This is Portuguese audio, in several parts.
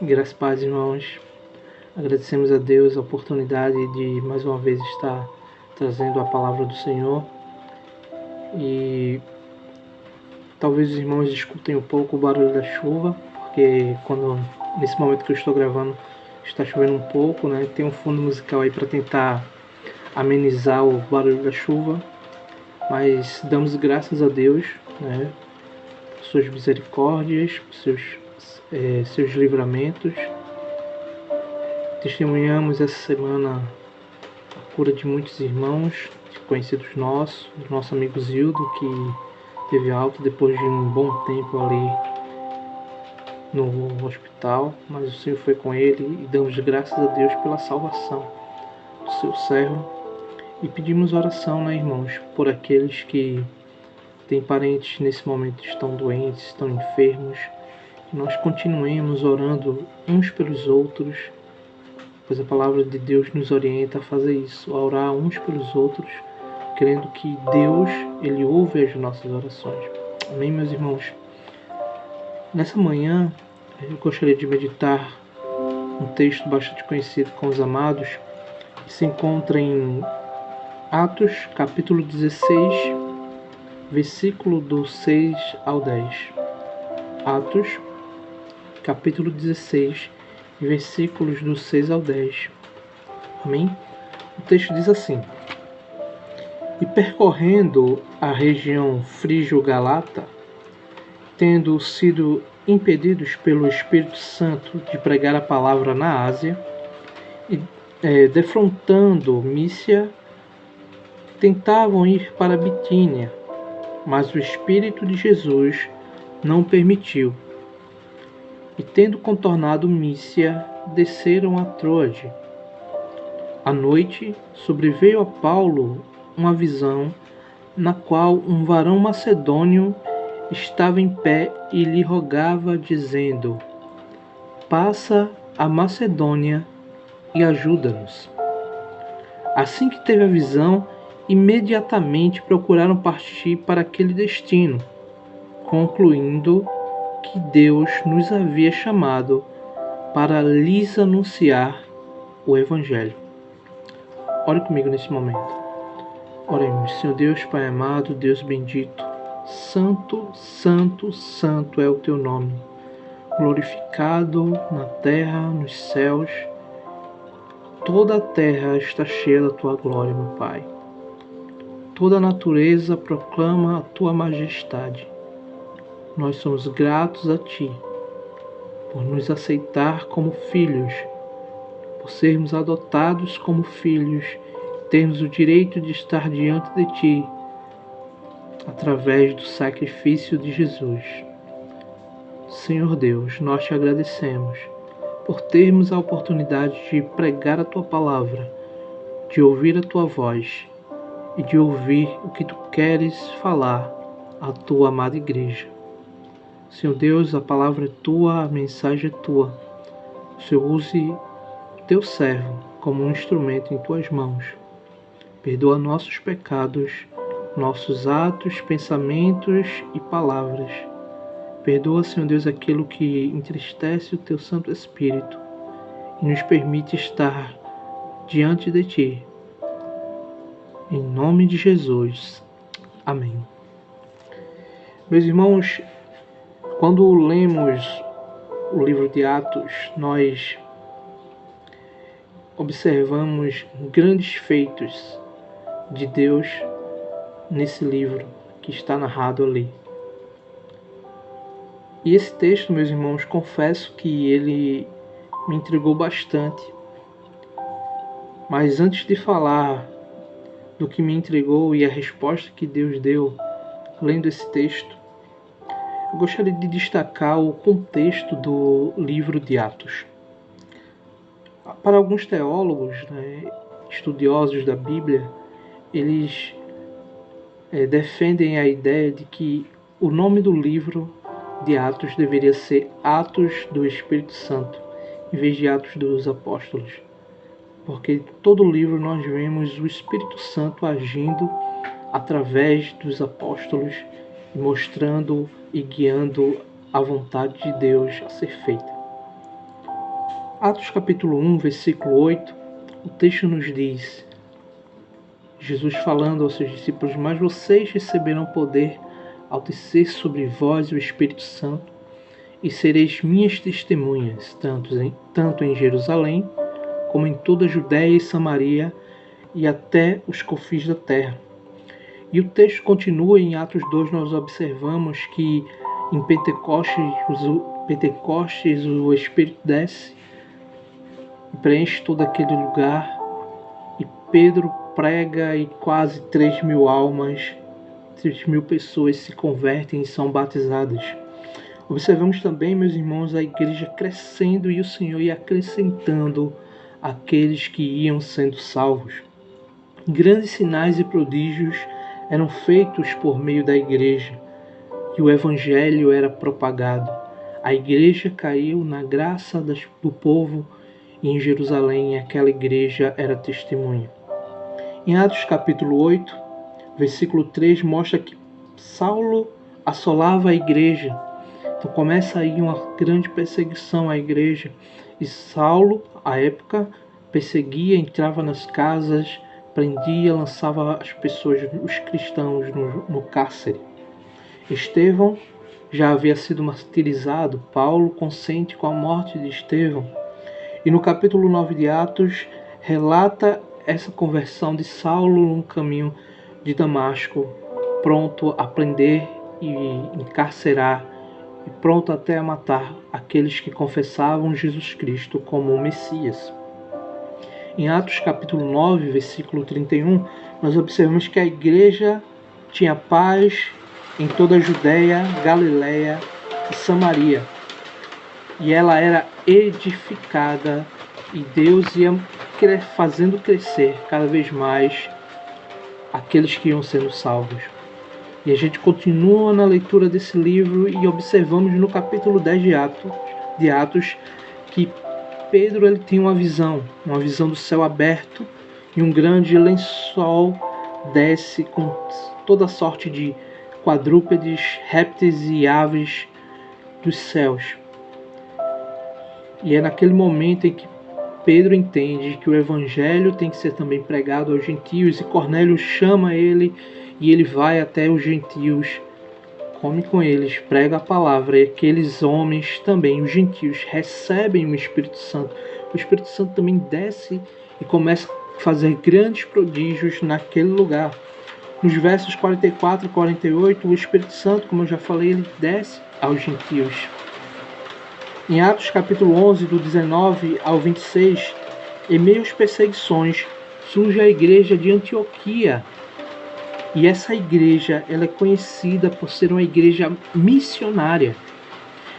Graças e paz, irmãos. Agradecemos a Deus a oportunidade de mais uma vez estar trazendo a palavra do Senhor. E talvez os irmãos escutem um pouco o barulho da chuva, porque nesse momento que eu estou gravando está chovendo um pouco, né? Tem um fundo musical aí para tentar amenizar o barulho da chuva, mas damos graças a Deus, né? Por suas misericórdias, por seus livramentos. Testemunhamos essa semana a cura de muitos irmãos, conhecidos nossos, do nosso amigo Zildo, que teve alta depois de um bom tempo ali no hospital, mas o Senhor foi com ele e damos graças a Deus pela salvação do seu servo. E pedimos oração, né, irmãos, por aqueles que têm parentes nesse momento, estão doentes, estão enfermos, que nós continuemos orando uns pelos outros, pois a palavra de Deus nos orienta a fazer isso, a orar uns pelos outros, crendo que Deus, Ele ouve as nossas orações. Amém, meus irmãos? Nessa manhã, eu gostaria de meditar um texto bastante conhecido com os amados, que se encontra em Atos, capítulo 16, versículo do 6 ao 10. Atos, capítulo 16, versículos do 6 ao 10. Amém? O texto diz assim: E percorrendo a região frígio-galata, tendo sido impedidos pelo Espírito Santo de pregar a palavra na Ásia, e defrontando Mísia, tentavam ir para Bitínia, mas o Espírito de Jesus não permitiu. E tendo contornado Mísia, desceram a Troade. À noite, sobreveio a Paulo uma visão, na qual um varão macedônio estava em pé e lhe rogava, dizendo: Passa a Macedônia e ajuda-nos. Assim que teve a visão, imediatamente procuraram partir para aquele destino, concluindo que Deus nos havia chamado para lhes anunciar o Evangelho. Ore comigo nesse momento. Oremos. Senhor Deus, Pai amado, Deus bendito, Santo, Santo, Santo é o Teu nome, glorificado na terra, nos céus. Toda a terra está cheia da Tua glória, meu Pai. Toda a natureza proclama a Tua majestade. Nós somos gratos a Ti, por nos aceitar como filhos, por sermos adotados como filhos, termos o direito de estar diante de Ti, através do sacrifício de Jesus. Senhor Deus, nós Te agradecemos por termos a oportunidade de pregar a Tua palavra, de ouvir a Tua voz e de ouvir o que Tu queres falar à Tua amada igreja. Senhor Deus, a palavra é Tua, a mensagem é Tua. O Senhor use Teu servo como um instrumento em Tuas mãos. Perdoa nossos pecados, nossos atos, pensamentos e palavras. Perdoa, Senhor Deus, aquilo que entristece o Teu Santo Espírito e nos permite estar diante de Ti. Em nome de Jesus. Amém. Meus irmãos, quando lemos o livro de Atos, nós observamos grandes feitos de Deus nesse livro que está narrado ali. E esse texto, meus irmãos, confesso que ele me intrigou bastante. Mas antes de falar do que me intrigou e a resposta que Deus deu, lendo esse texto, eu gostaria de destacar o contexto do livro de Atos. Para alguns teólogos, estudiosos da Bíblia, eles defendem a ideia de que o nome do livro de Atos deveria ser Atos do Espírito Santo, em vez de Atos dos Apóstolos. Porque em todo o livro nós vemos o Espírito Santo agindo através dos apóstolos, mostrando e guiando a vontade de Deus a ser feita. Atos capítulo 1, versículo 8, o texto nos diz, Jesus falando aos seus discípulos: mas vocês receberão poder ao descer sobre vós o Espírito Santo, e sereis minhas testemunhas, tanto em Jerusalém, como em toda a Judéia e Samaria, e até os confins da terra. E o texto continua em Atos 2, nós observamos que em Pentecostes o Espírito desce e preenche todo aquele lugar, e Pedro prega e quase 3.000 almas, 3.000 pessoas se convertem e são batizadas. Observamos também, meus irmãos, a igreja crescendo e o Senhor ia acrescentando aqueles que iam sendo salvos. Grandes sinais e prodígios eram feitos por meio da igreja e o evangelho era propagado. A igreja caiu na graça do povo e em Jerusalém aquela igreja era testemunha. Em Atos capítulo 8, versículo 3, mostra que Saulo assolava a igreja. Então começa aí uma grande perseguição à igreja. E Saulo, à época, perseguia, entrava nas casas, prendia, lançava as pessoas, os cristãos, no cárcere. Estevão já havia sido martirizado. Paulo consente com a morte de Estevão. E no capítulo 9 de Atos, relata essa conversão de Saulo no caminho de Damasco, pronto a prender e encarcerar, e pronto até a matar aqueles que confessavam Jesus Cristo como o Messias. Em Atos capítulo 9, versículo 31, nós observamos que a igreja tinha paz em toda a Judéia, Galiléia e Samaria. E ela era edificada e Deus ia fazendo crescer cada vez mais aqueles que iam sendo salvos. E a gente continua na leitura desse livro e observamos no capítulo 10 de Atos que Pedro ele tem uma visão do céu aberto, e um grande lençol desce com toda sorte de quadrúpedes, répteis e aves dos céus. E é naquele momento em que Pedro entende que o evangelho tem que ser também pregado aos gentios, e Cornélio chama ele e ele vai até os gentios, come com eles, prega a palavra, e aqueles homens também, os gentios, recebem o Espírito Santo. O Espírito Santo também desce e começa a fazer grandes prodígios naquele lugar. Nos versos 44 e 48, o Espírito Santo, como eu já falei, ele desce aos gentios. Em Atos capítulo 11, do 19 ao 26, em meio às perseguições, surge a igreja de Antioquia. E essa igreja ela é conhecida por ser uma igreja missionária.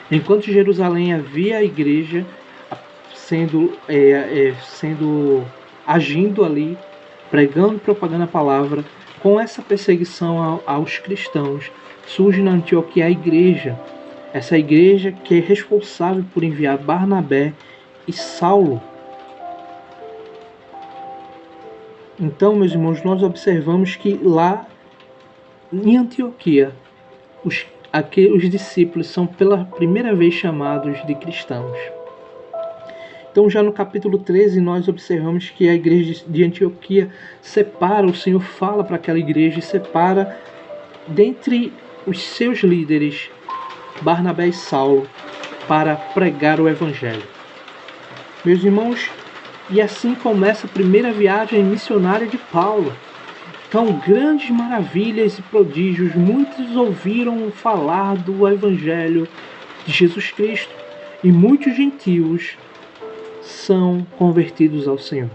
Enquanto em Jerusalém havia a igreja agindo ali, pregando e propagando a palavra, com essa perseguição aos cristãos, surge na Antioquia a igreja. Essa igreja que é responsável por enviar Barnabé e Saulo. Então, meus irmãos, nós observamos que lá em Antioquia, os discípulos são pela primeira vez chamados de cristãos. Então, já no capítulo 13, nós observamos que a igreja de Antioquia separa, o Senhor fala para aquela igreja e separa dentre os seus líderes Barnabé e Saulo para pregar o evangelho. Meus irmãos, e assim começa a primeira viagem missionária de Paulo. Então, grandes maravilhas e prodígios, muitos ouviram falar do evangelho de Jesus Cristo, e muitos gentios são convertidos ao Senhor.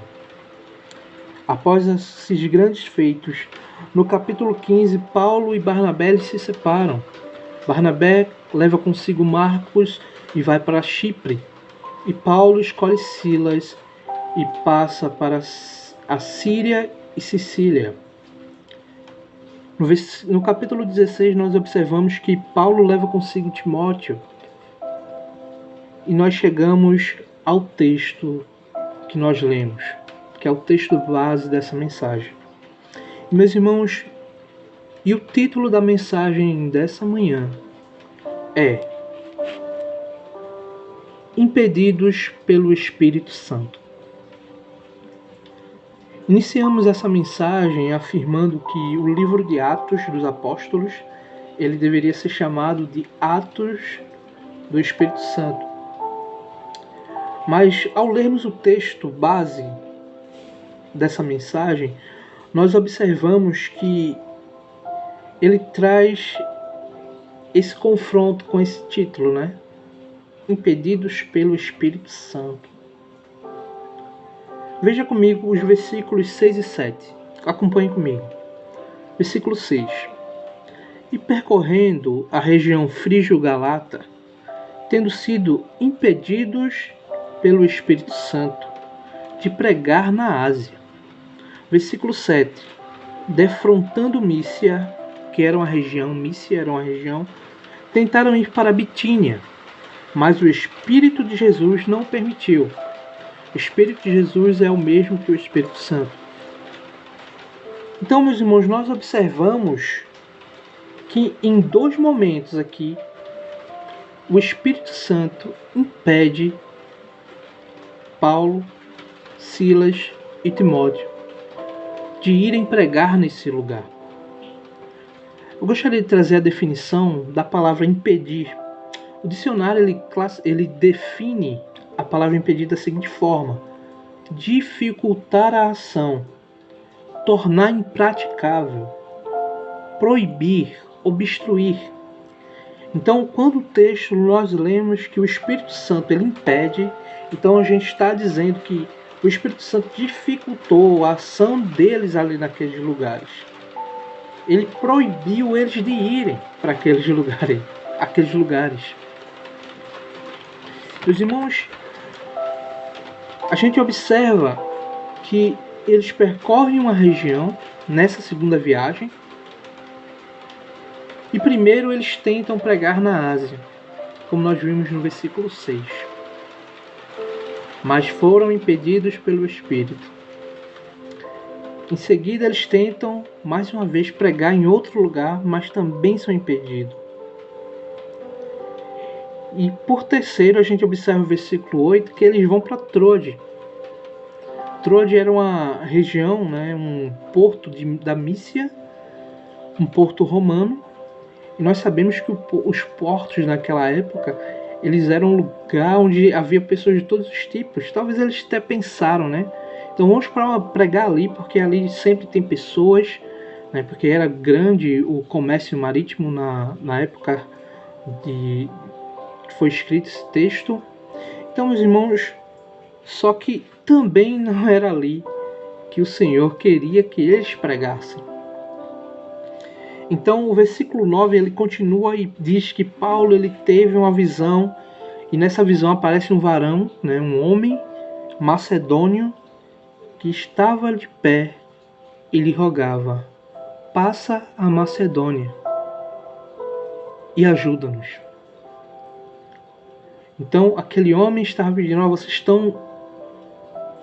Após esses grandes feitos, no capítulo 15, Paulo e Barnabé se separam. Barnabé leva consigo Marcos e vai para Chipre, e Paulo escolhe Silas e passa para a Síria e Sicília. No capítulo 16, nós observamos que Paulo leva consigo Timóteo, e nós chegamos ao texto que nós lemos, que é o texto base dessa mensagem. E, meus irmãos, e o título da mensagem dessa manhã é impedidos pelo Espírito Santo. Iniciamos essa mensagem afirmando que o livro de Atos dos Apóstolos, ele deveria ser chamado de Atos do Espírito Santo. Mas ao lermos o texto base dessa mensagem, nós observamos que ele traz esse confronto com esse título, né? Impedidos pelo Espírito Santo. Veja comigo os versículos 6 e 7. Acompanhe comigo. Versículo 6. E percorrendo a região frígio-galata, tendo sido impedidos pelo Espírito Santo de pregar na Ásia. Versículo 7. Defrontando Mísia, que era uma região, tentaram ir para Bitínia, mas o Espírito de Jesus não permitiu. O Espírito de Jesus é o mesmo que o Espírito Santo. Então, meus irmãos, nós observamos que em dois momentos aqui, o Espírito Santo impede Paulo, Silas e Timóteo de irem pregar nesse lugar. Eu gostaria de trazer a definição da palavra impedir. O dicionário ele define a palavra impedir da seguinte forma: dificultar a ação, tornar impraticável, proibir, obstruir. Então, quando o texto nós lemos que o Espírito Santo ele impede, então a gente está dizendo que o Espírito Santo dificultou a ação deles ali naqueles lugares. Ele proibiu eles de irem para aqueles lugares. Meus irmãos, a gente observa que eles percorrem uma região nessa segunda viagem e primeiro eles tentam pregar na Ásia, como nós vimos no versículo 6. Mas foram impedidos pelo Espírito. Em seguida eles tentam mais uma vez pregar em outro lugar, mas também são impedidos. E por terceiro a gente observa no versículo 8 que eles vão para Troade. Troade era uma região, um porto da Mísia, um porto romano. E nós sabemos que os portos naquela época, eles eram um lugar onde havia pessoas de todos os tipos. Talvez eles até pensaram, então vamos pregar ali, porque ali sempre tem pessoas, porque era grande o comércio marítimo na época que foi escrito esse texto. Então, meus irmãos, só que também não era ali que o Senhor queria que eles pregassem. Então o versículo 9 ele continua e diz que Paulo ele teve uma visão, e nessa visão aparece um varão, um homem macedônio que estava de pé e lhe rogava: passa a Macedônia e ajuda-nos. Então aquele homem estava pedindo: vocês estão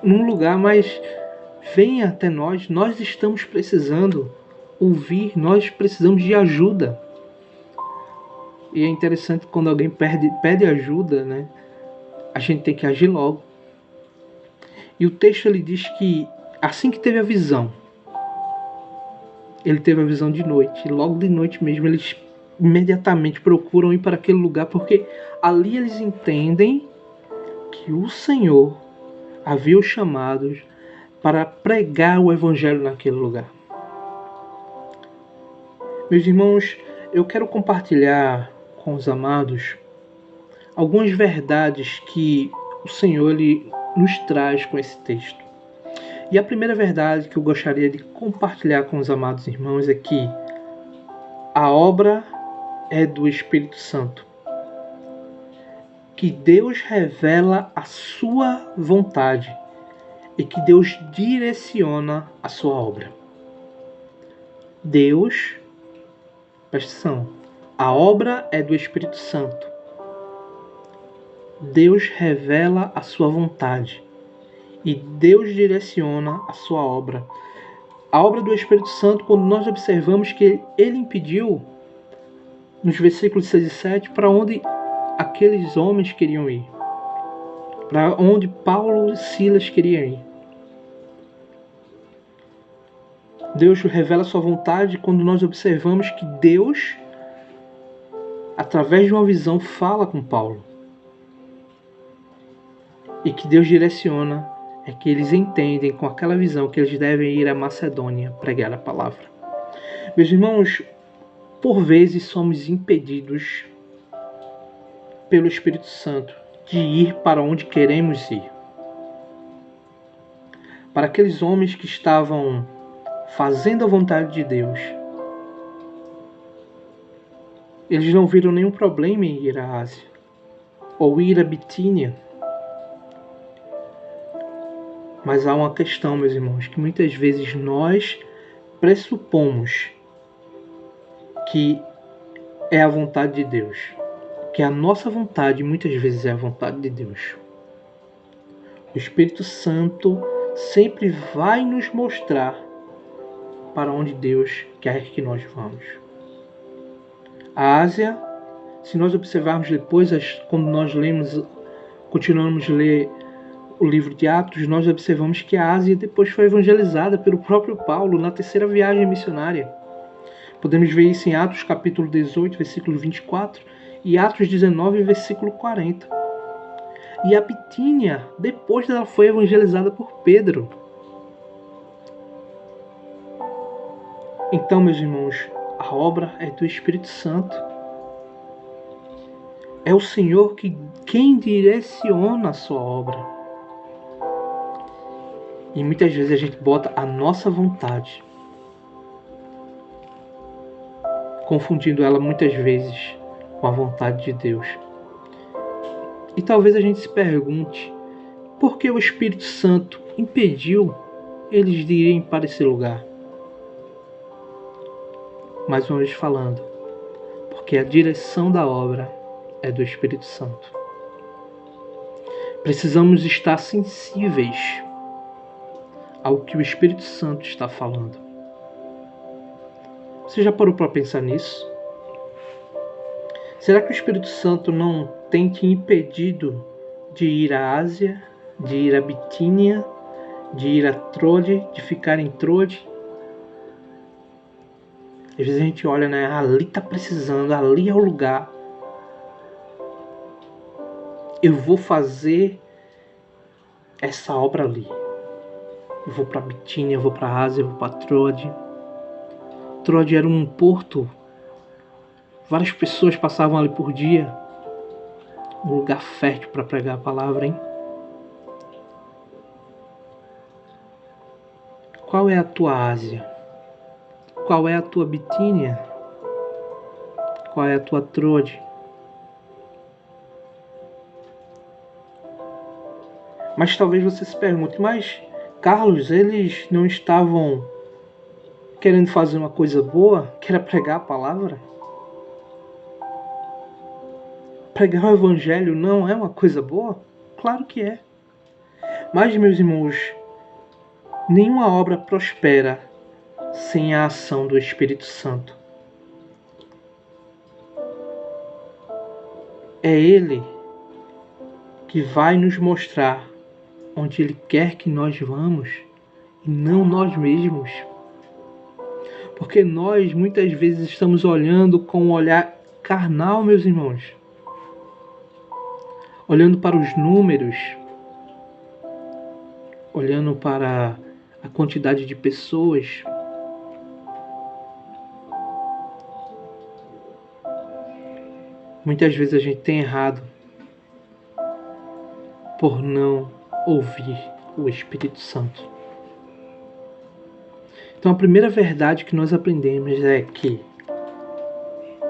num lugar, mas venha até nós estamos precisando ouvir, nós precisamos de ajuda. E é interessante quando alguém pede ajuda, a gente tem que agir logo. E o texto ele diz que assim que teve a visão, ele teve a visão de noite, e logo de noite mesmo eles imediatamente procuram ir para aquele lugar, porque ali eles entendem que o Senhor havia os chamados para pregar o Evangelho naquele lugar. Meus irmãos, eu quero compartilhar com os amados algumas verdades que o Senhor ele nos traz com esse texto. E a primeira verdade que eu gostaria de compartilhar com os amados irmãos é que a obra é do Espírito Santo. Que Deus revela a sua vontade e que Deus direciona a sua obra. Deus, presta atenção, a obra é do Espírito Santo. Deus revela a sua vontade e Deus direciona a sua obra. A obra do Espírito Santo, quando nós observamos que ele impediu, nos versículos 6 e 7, para onde aqueles homens queriam ir. para onde Paulo e Silas queriam ir. Deus revela sua vontade quando nós observamos que Deus, através de uma visão, fala com Paulo. E que Deus direciona é que eles entendem com aquela visão que eles devem ir à Macedônia pregar a palavra. Meus irmãos, por vezes somos impedidos pelo Espírito Santo de ir para onde queremos ir. Para aqueles homens que estavam fazendo a vontade de Deus, eles não viram nenhum problema em ir à Ásia ou ir à Bitínia. Mas há uma questão, meus irmãos, que muitas vezes nós pressupomos que é a vontade de Deus, que a nossa vontade muitas vezes é a vontade de Deus. O Espírito Santo sempre vai nos mostrar para onde Deus quer que nós vamos. A Ásia, se nós observarmos depois, quando nós continuamos a ler o livro de Atos, nós observamos que a Ásia depois foi evangelizada pelo próprio Paulo na terceira viagem missionária. Podemos ver isso em Atos capítulo 18, versículo 24 e Atos 19, versículo 40. E a Bitínia, depois dela foi evangelizada por Pedro. Então, meus irmãos, a obra é do Espírito Santo. É o Senhor quem direciona a sua obra. E muitas vezes a gente bota a nossa vontade, confundindo ela muitas vezes com a vontade de Deus. E talvez a gente se pergunte, por que o Espírito Santo impediu eles de irem para esse lugar? Mais uma vez falando, porque a direção da obra é do Espírito Santo. Precisamos estar sensíveis ao que o Espírito Santo está falando. Você já parou para pensar nisso? Será que o Espírito Santo não tem te impedido de ir à Ásia, de ir à Bitínia, de ir a Troade, de ficar em Troade? Às vezes a gente olha, né? Ali está precisando, ali é o lugar. Eu vou fazer essa obra ali. Eu vou para Bitínia, eu vou para Ásia, eu vou para Troade. Troade era um porto. Várias pessoas passavam ali por dia. Um lugar fértil para pregar a palavra, hein? Qual é a tua Ásia? Qual é a tua Bitínia? Qual é a tua Troade? Mas talvez você se pergunte, mas Carlos, eles não estavam querendo fazer uma coisa boa, que era pregar a palavra? Pregar o evangelho não é uma coisa boa? Claro que é. Mas, meus irmãos, nenhuma obra prospera sem a ação do Espírito Santo. É Ele que vai nos mostrar onde Ele quer que nós vamos e não nós mesmos. Porque nós muitas vezes estamos olhando com um olhar carnal, meus irmãos. Olhando para os números, olhando para a quantidade de pessoas. Muitas vezes a gente tem errado por não ouvir o Espírito Santo. Então a primeira verdade que nós aprendemos é que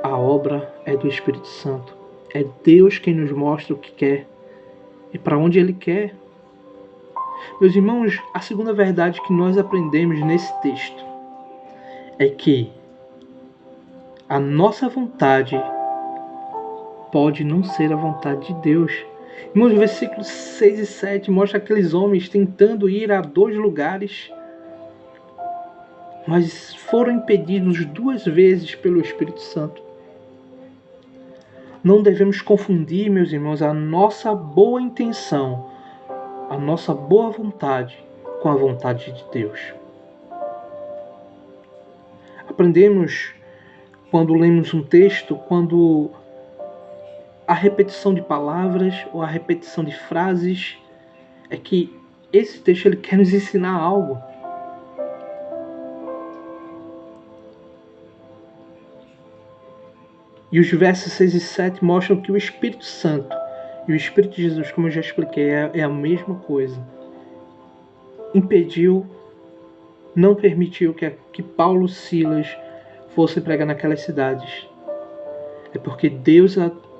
a obra é do Espírito Santo. É Deus quem nos mostra o que quer e para onde Ele quer. Meus irmãos, a segunda verdade que nós aprendemos nesse texto é que a nossa vontade pode não ser a vontade de Deus. Irmãos, versículos 6 e 7 mostra aqueles homens tentando ir a 2 lugares, mas foram impedidos 2 vezes pelo Espírito Santo. Não devemos confundir, meus irmãos, a nossa boa intenção a nossa boa vontade com a vontade de Deus. Aprendemos quando lemos um texto, quando a repetição de palavras ou a repetição de frases é que esse texto ele quer nos ensinar algo. E os versos 6 e 7 mostram que o Espírito Santo e o Espírito de Jesus, como eu já expliquei, é a mesma coisa. Não permitiu que Paulo e Silas fossem pregar naquelas cidades. É porque Deus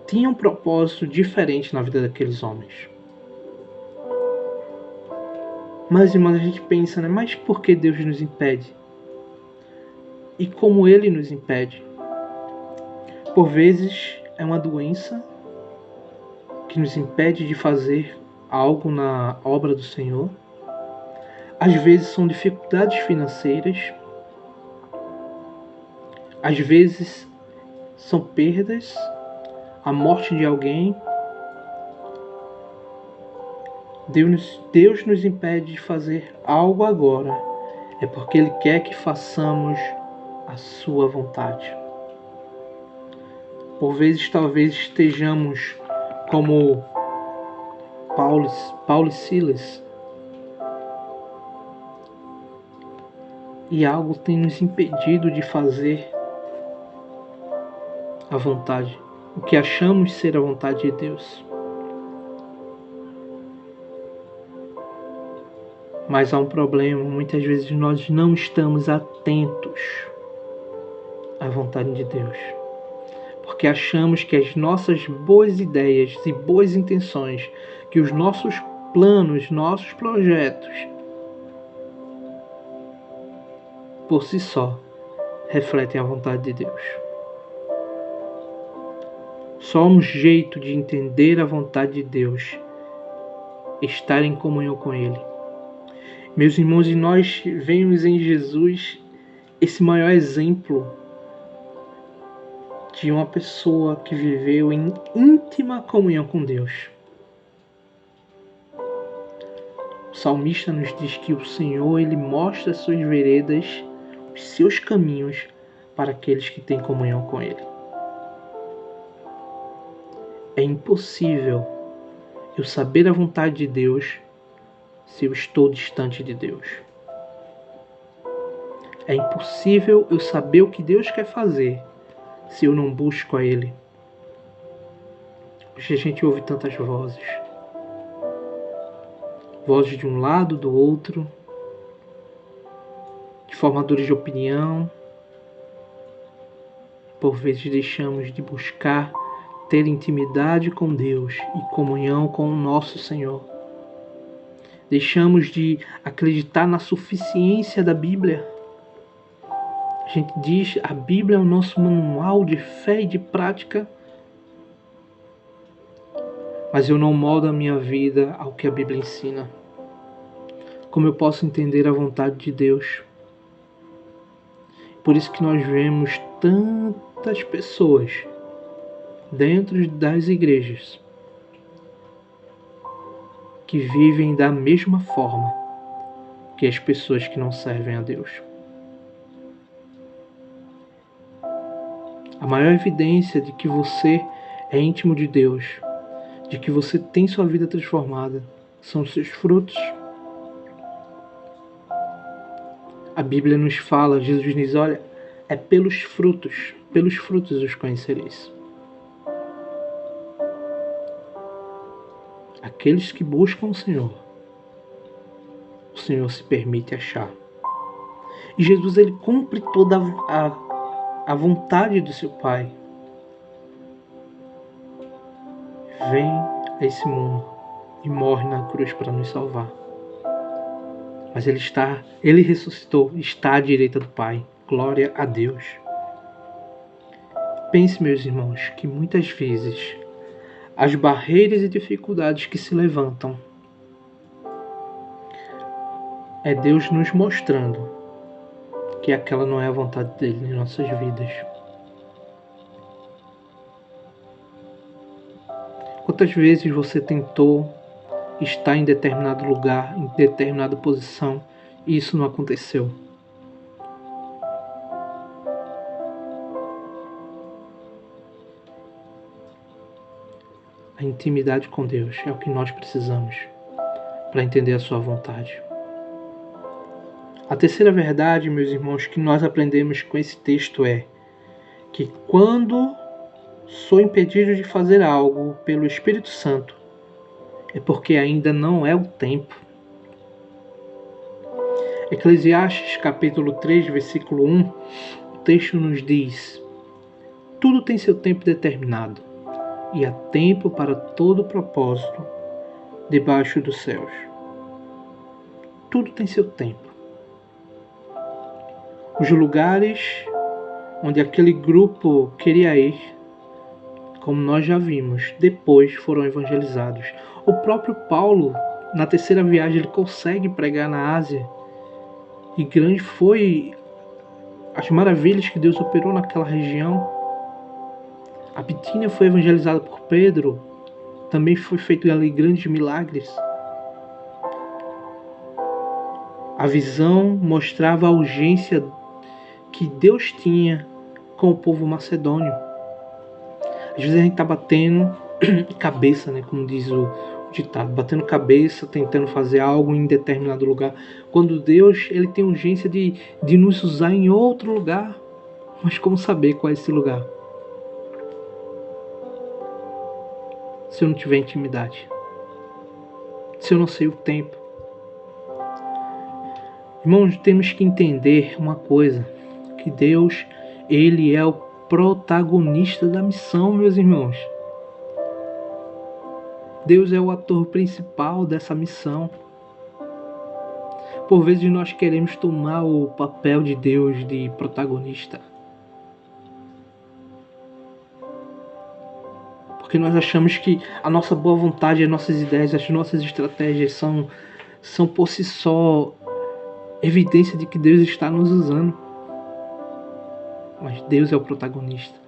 tinha um propósito diferente na vida daqueles homens. Mas, irmãos, a gente pensa, né? Mas por que Deus nos impede? E como Ele nos impede? Por vezes é uma doença que nos impede de fazer algo na obra do Senhor. Às vezes são dificuldades financeiras. Às vezes são perdas, a morte de alguém. Deus nos impede de fazer algo agora. É porque Ele quer que façamos a sua vontade. Por vezes, talvez estejamos como Paulo e Silas. E algo tem nos impedido de fazer a vontade, o que achamos ser a vontade de Deus. Mas há um problema, muitas vezes nós não estamos atentos à vontade de Deus. Porque achamos que as nossas boas ideias e boas intenções, que os nossos planos, nossos projetos, por si só, refletem a vontade de Deus. Só um jeito de entender a vontade de Deus é estar em comunhão com Ele. Meus irmãos, e nós vemos em Jesus esse maior exemplo de uma pessoa que viveu em íntima comunhão com Deus. O salmista nos diz que o Senhor, Ele mostra as suas veredas, os seus caminhos para aqueles que têm comunhão com Ele. É impossível eu saber a vontade de Deus se eu estou distante de Deus. É impossível eu saber o que Deus quer fazer se eu não busco a Ele. Hoje a gente ouve tantas vozes. Vozes de um lado, do outro, de formadores de opinião. Por vezes deixamos de buscar ter intimidade com Deus e comunhão com o nosso Senhor. Deixamos de acreditar na suficiência da Bíblia. A gente diz, a Bíblia é o nosso manual de fé e de prática. Mas eu não moldo a minha vida ao que a Bíblia ensina. Como eu posso entender a vontade de Deus? Por isso que nós vemos tantas pessoas dentro das igrejas que vivem da mesma forma que as pessoas que não servem a Deus. A maior evidência de que você é íntimo de Deus, de que você tem sua vida transformada, são os seus frutos. A Bíblia nos fala, Jesus diz, olha, é pelos frutos os conhecereis. Aqueles que buscam o Senhor se permite achar. E Jesus, ele cumpre toda a vontade do seu Pai. Vem a esse mundo e morre na cruz para nos salvar. Mas ele ressuscitou, está à direita do Pai. Glória a Deus. Pense, meus irmãos, que muitas vezes as barreiras e dificuldades que se levantam é Deus nos mostrando que aquela não é a vontade dele em nossas vidas. Quantas vezes você tentou estar em determinado lugar, em determinada posição, e isso não aconteceu. A intimidade com Deus é o que nós precisamos para entender a sua vontade. A terceira verdade, meus irmãos, que nós aprendemos com esse texto é que quando sou impedido de fazer algo pelo Espírito Santo, é porque ainda não é o tempo. Eclesiastes capítulo 3, versículo 1, o texto nos diz: tudo tem seu tempo determinado, e há tempo para todo propósito debaixo dos céus. Tudo tem seu tempo. Os lugares onde aquele grupo queria ir, como nós já vimos, depois foram evangelizados. O próprio Paulo, na terceira viagem, ele consegue pregar na Ásia. E grande foi as maravilhas que Deus operou naquela região. A Bitínia foi evangelizada por Pedro. Também foi feito ali grandes milagres. A visão mostrava a urgência que Deus tinha com o povo macedônio. Às vezes a gente está batendo cabeça, né, como diz o ditado, batendo cabeça, tentando fazer algo em determinado lugar, quando Deus ele tem urgência de nos usar em outro lugar. Mas como saber qual é esse lugar? Se eu não tiver intimidade, se eu não sei o tempo. Irmãos, temos que entender uma coisa, que Deus, ele é o protagonista da missão, meus irmãos. Deus é o ator principal dessa missão. Por vezes nós queremos tomar o papel de Deus de protagonista, porque nós achamos que a nossa boa vontade, as nossas ideias, as nossas estratégias são por si só evidência de que Deus está nos usando. Mas Deus é o protagonista.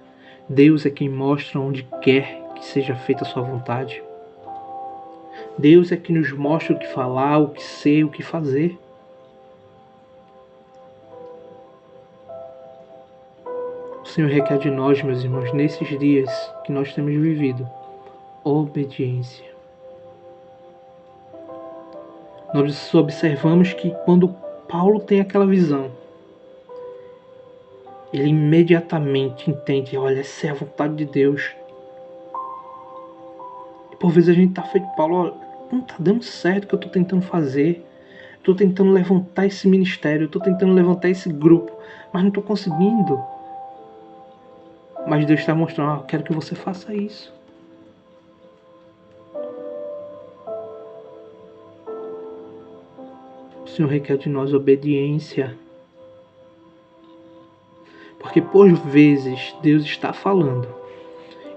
Deus é quem mostra onde quer que seja feita a sua vontade. Deus é que nos mostra o que falar, o que ser, o que fazer. O Senhor requer de nós, meus irmãos, nesses dias que nós temos vivido, obediência. Nós observamos que quando Paulo tem aquela visão, ele imediatamente entende, olha, essa é a vontade de Deus. E por vezes a gente está feito Paulo, olha, não está dando certo o que eu estou tentando fazer. Estou tentando levantar esse ministério, estou tentando levantar esse grupo, mas não estou conseguindo. Mas Deus está mostrando, quero que você faça isso. O Senhor requer de nós obediência. Porque por vezes Deus está falando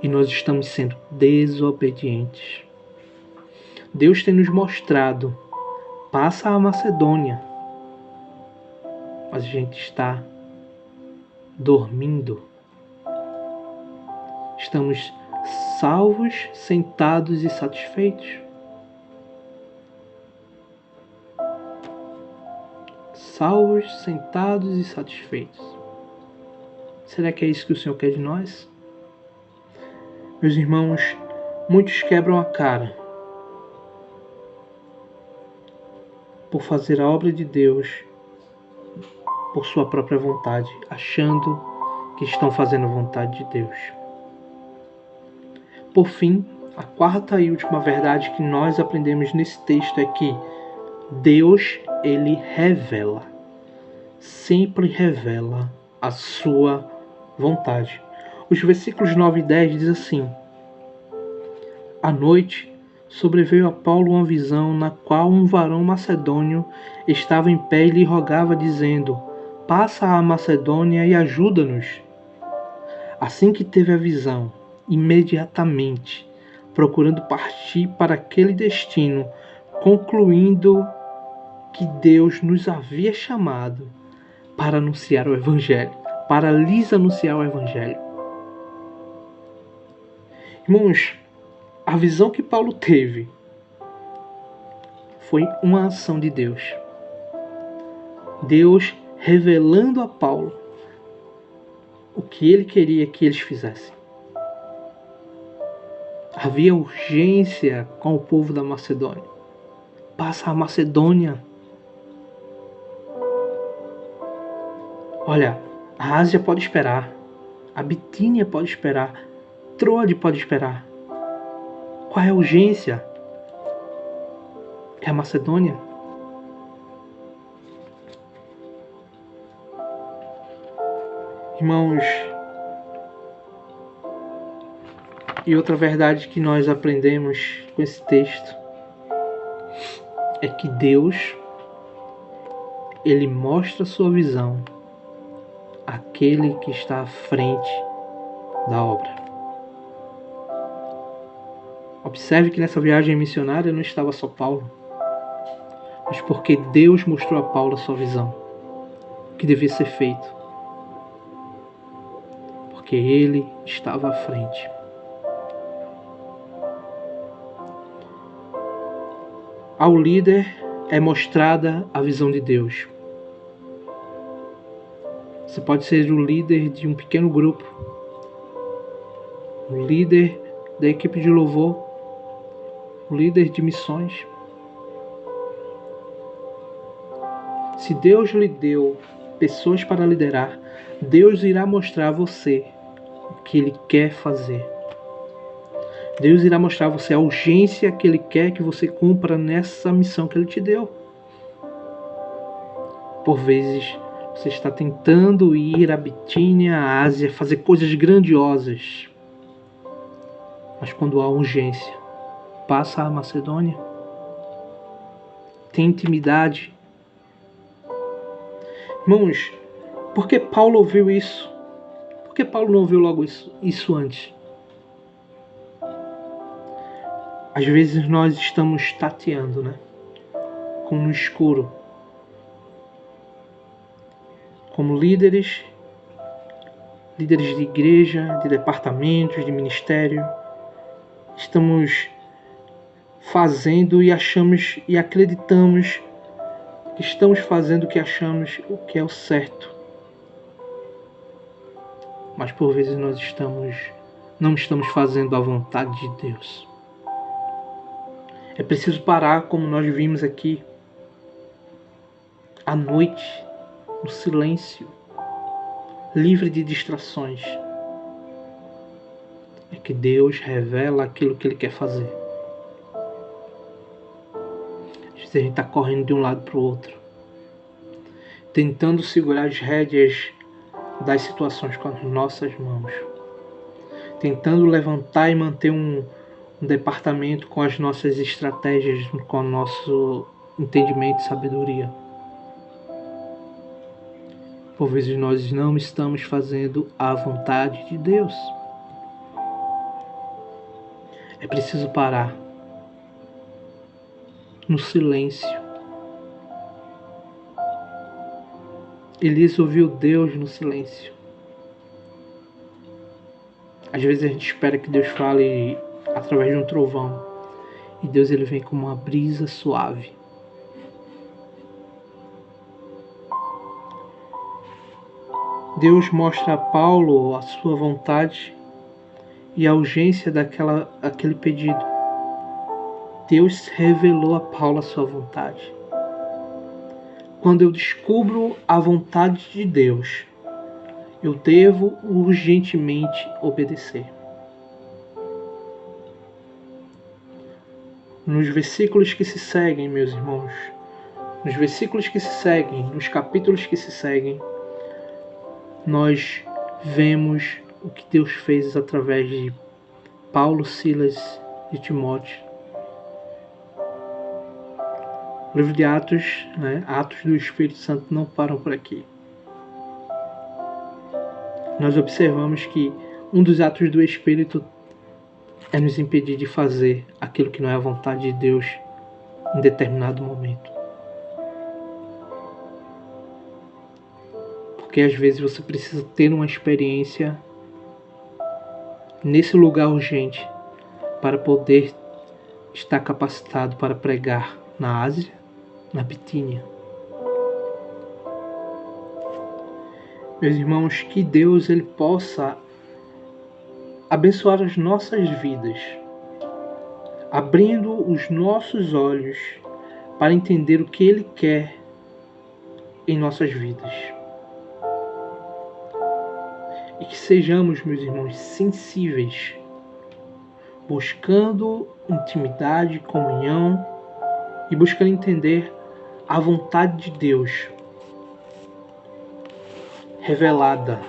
e nós estamos sendo desobedientes. Deus tem nos mostrado, passa a Macedônia, mas a gente está dormindo. Estamos salvos, sentados e satisfeitos. Salvos, sentados e satisfeitos. Será que é isso que o Senhor quer de nós? Meus irmãos, muitos quebram a cara por fazer a obra de Deus por sua própria vontade, achando que estão fazendo a vontade de Deus. Por fim, a quarta e última verdade que nós aprendemos nesse texto é que Deus, ele revela, sempre revela a sua vontade. Os versículos 9 e 10 diz assim: à noite sobreveio a Paulo uma visão na qual um varão macedônio estava em pé e lhe rogava, dizendo: passa à Macedônia e ajuda-nos. Assim que teve a visão, imediatamente, procurando partir para aquele destino, concluindo que Deus nos havia chamado para anunciar o Evangelho, para lhes anunciar o Evangelho. Irmãos, a visão que Paulo teve foi uma ação de Deus. Deus revelando a Paulo o que ele queria que eles fizessem. Havia urgência com o povo da Macedônia. Passa a Macedônia. Olha, a Ásia pode esperar. A Bitínia pode esperar. Troade pode esperar. Qual é a urgência? É a Macedônia. Irmãos, e outra verdade que nós aprendemos com esse texto é que Deus, Ele mostra a sua visão àquele que está à frente da obra. Observe que nessa viagem missionária não estava só Paulo, mas porque Deus mostrou a Paulo a sua visão, o que devia ser feito, porque ele estava à frente. Ao líder é mostrada a visão de Deus. Você pode ser o líder de um pequeno grupo, o líder da equipe de louvor, o líder de missões. Se Deus lhe deu pessoas para liderar, Deus irá mostrar a você o que Ele quer fazer. Deus irá mostrar a você a urgência que Ele quer que você cumpra nessa missão que Ele te deu. Por vezes, você está tentando ir à Bitínia, à Ásia, fazer coisas grandiosas. Mas quando há urgência, passa a Macedônia. Tem intimidade. Irmãos, por que Paulo ouviu isso? Por que Paulo não ouviu logo isso antes? Às vezes nós estamos tateando, né? Como no escuro. Como líderes de igreja, de departamentos, de ministério, estamos fazendo e achamos e acreditamos que estamos fazendo o que achamos o que é o certo. Mas por vezes nós não estamos fazendo a vontade de Deus. É preciso parar, como nós vimos aqui, à noite, no silêncio, livre de distrações. É que Deus revela aquilo que Ele quer fazer. Às vezes a gente está correndo de um lado para o outro, tentando segurar as rédeas das situações com as nossas mãos, tentando levantar e manter um departamento com as nossas estratégias, com o nosso entendimento e sabedoria. Por vezes nós não estamos fazendo a vontade de Deus. É preciso parar no silêncio. Elias ouviu Deus no silêncio. Às vezes a gente espera que Deus fale através de um trovão, e Deus ele vem como uma brisa suave. Deus mostra a Paulo a sua vontade e a urgência daquele pedido. Deus revelou a Paulo a sua vontade. Quando eu descubro a vontade de Deus, eu devo urgentemente obedecer. Nos versículos que se seguem, meus irmãos, nos versículos que se seguem, nos capítulos que se seguem, nós vemos o que Deus fez através de Paulo, Silas e Timóteo. O livro de Atos, Atos do Espírito Santo, não param por aqui. Nós observamos que um dos atos do Espírito é nos impedir de fazer aquilo que não é a vontade de Deus em determinado momento. Porque às vezes você precisa ter uma experiência nesse lugar urgente para poder estar capacitado para pregar na Ásia, na Bitínia. Meus irmãos, que Deus ele possa abençoar as nossas vidas, abrindo os nossos olhos para entender o que Ele quer em nossas vidas. E que sejamos, meus irmãos, sensíveis, buscando intimidade, comunhão e buscando entender a vontade de Deus revelada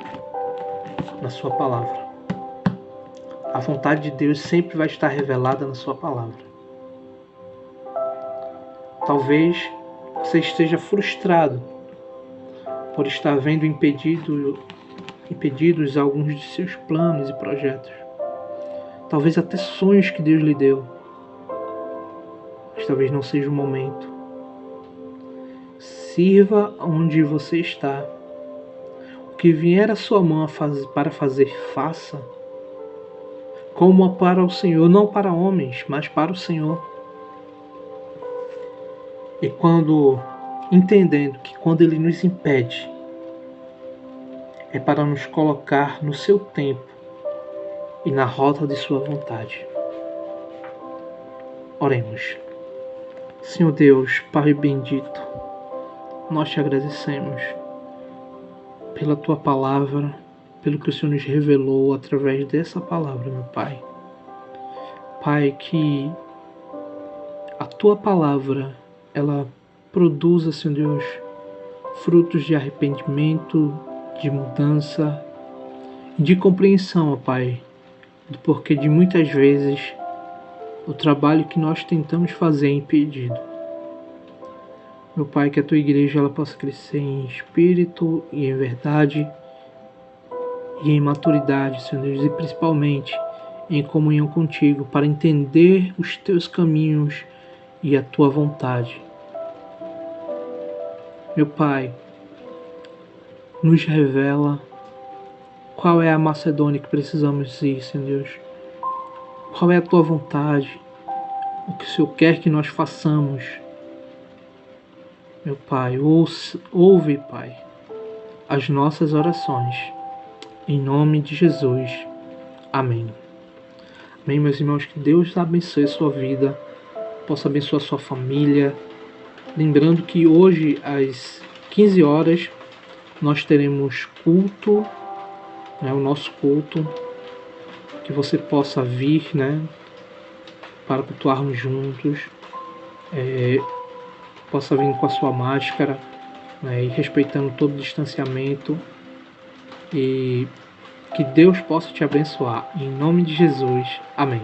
na sua palavra. A vontade de Deus sempre vai estar revelada na sua palavra. Talvez você esteja frustrado por estar vendo impedidos alguns de seus planos e projetos. Talvez até sonhos que Deus lhe deu. Mas talvez não seja o momento. Sirva onde você está. O que vier à sua mão para fazer, faça. Como para o Senhor, não para homens, mas para o Senhor. E entendendo que quando Ele nos impede, é para nos colocar no seu tempo e na rota de sua vontade. Oremos. Senhor Deus, Pai bendito, nós te agradecemos pela tua palavra, pelo que o Senhor nos revelou através dessa palavra, meu Pai. Pai, que a tua palavra, ela produza, Senhor Deus, frutos de arrependimento, de mudança, de compreensão, ó Pai, do porquê de muitas vezes o trabalho que nós tentamos fazer é impedido. Meu Pai, que a tua igreja ela possa crescer em espírito e em verdade e em maturidade, Senhor Deus, e principalmente em comunhão contigo, para entender os teus caminhos e a tua vontade. Meu Pai, nos revela qual é a Macedônia que precisamos ir, Senhor Deus. Qual é a tua vontade, o que o Senhor quer que nós façamos. Meu Pai, ouve, Pai, as nossas orações. Em nome de Jesus. Amém. Amém, meus irmãos. Que Deus abençoe a sua vida, possa abençoar a sua família. Lembrando que hoje, às 15 horas, nós teremos culto, o nosso culto, que você possa vir, para cultuarmos juntos, possa vir com a sua máscara, e respeitando todo o distanciamento, e que Deus possa te abençoar. Em nome de Jesus. Amém.